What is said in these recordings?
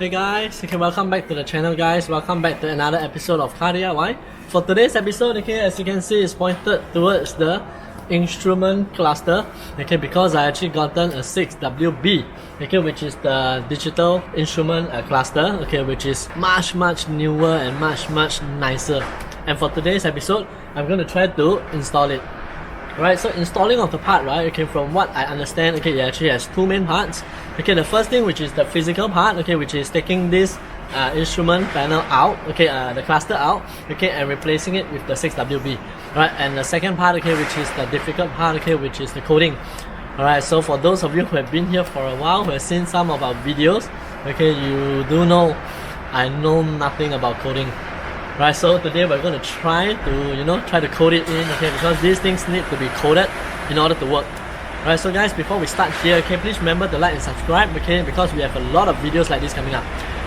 Hey guys, okay, welcome back to the channel guys. Welcome back to another episode of Car DIY. For today's episode, okay, as you can see, it's pointed towards the instrument cluster, okay, because I actually gotten a 6WB, okay, which is the digital instrument cluster, okay, which is much newer and much nicer. And for today's episode, I'm going to try to install it. Right, so installing of the part, right, okay, from what I understand, okay, it actually has two main parts. Okay, the first thing, which is the physical part, okay, which is taking this instrument panel out, okay, the cluster out, okay, and replacing it with the 6WB. Right, and the second part, okay, which is the difficult part, okay, which is the coding. Alright, so for those of you who have been here for a while, who have seen some of our videos, okay, you do know I know nothing about coding. Right, so today we're going to try to code it in, okay, because these things need to be coded in order to work. Right, so guys, before we start here, okay, please remember to like and subscribe, okay, because we have a lot of videos like this coming up.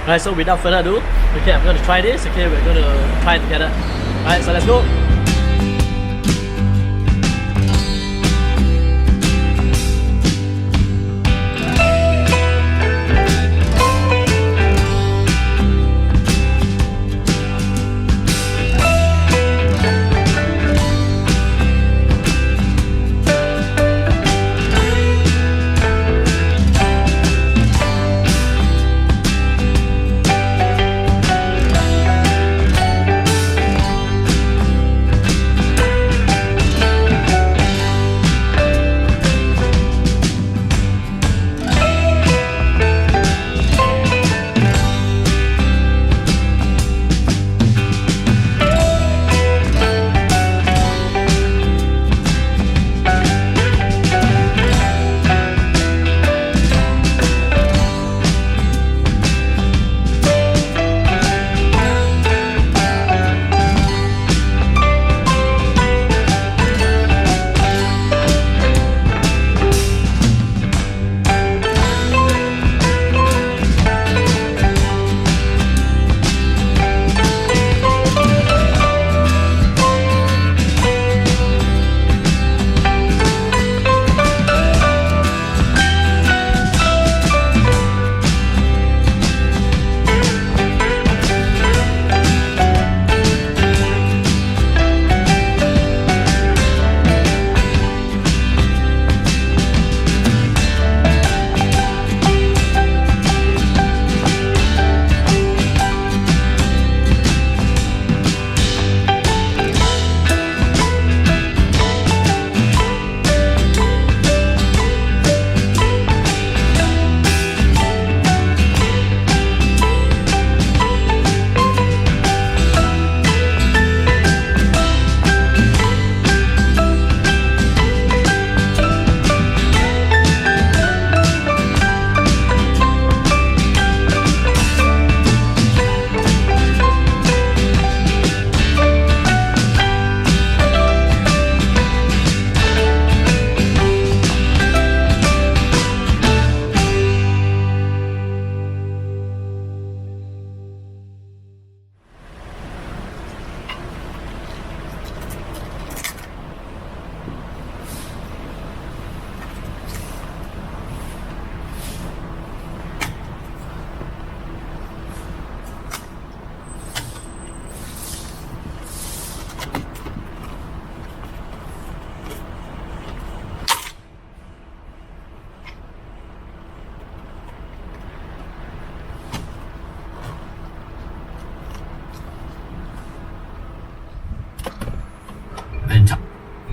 Right, so without further ado, okay, I'm going to try this, okay, we're going to try it together. Alright, so let's go.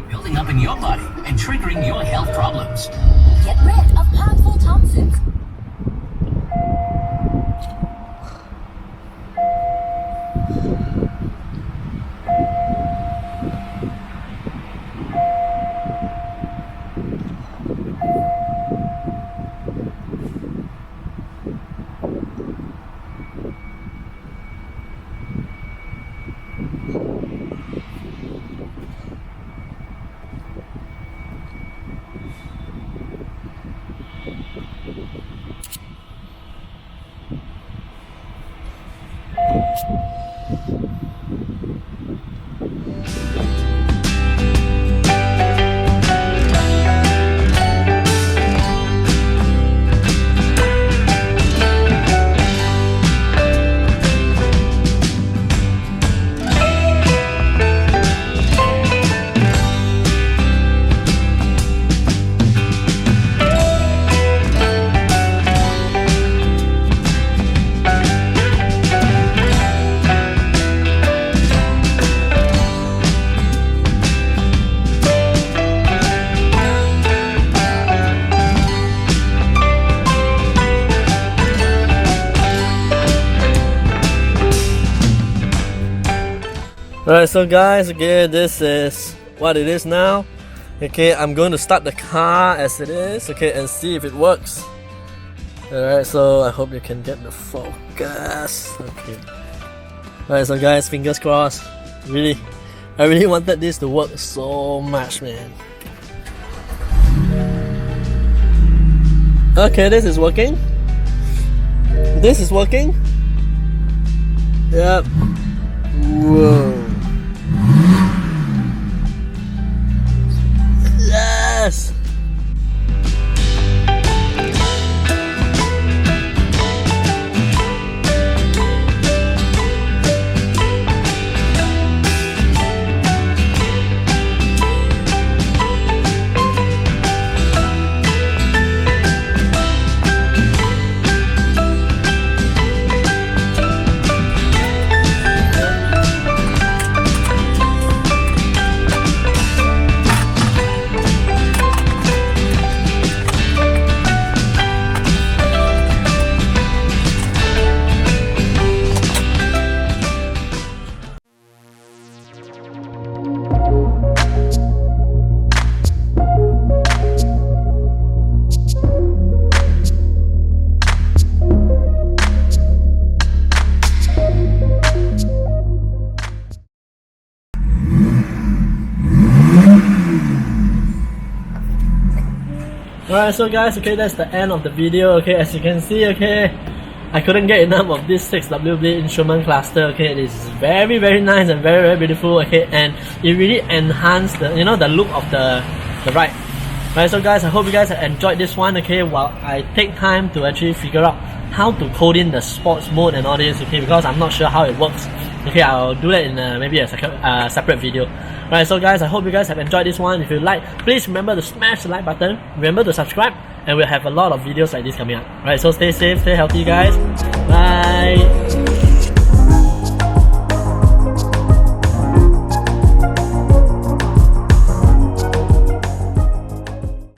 Building up in your body and triggering your health problems. Get rid of harmful toxins. Alright, so guys, okay, this is what it is now. Okay, I'm going to start the car as it is, okay, and see if it works. Alright, so I hope you can get the focus. Okay. Alright, so guys, fingers crossed. I really wanted this to work so much, man. Okay, this is working. This is working. Yep. Whoa. Yes! Alright, so guys, okay, that's the end of the video. Okay, as you can see, okay, I couldn't get enough of this 6W blade instrument cluster. Okay, it is very nice and very beautiful. Okay, and it really enhanced the the look of the ride. Alright, so guys, I hope you guys have enjoyed this one. Okay, while I take time to actually figure out how to code in the sports mode and all this. Okay, because I'm not sure how it works. Okay, I'll do that in maybe a separate video. Alright, so guys, I hope you guys have enjoyed this one. If you like, please remember to smash the like button, remember to subscribe, and we'll have a lot of videos like this coming up. Alright, so stay safe, stay healthy guys. Bye!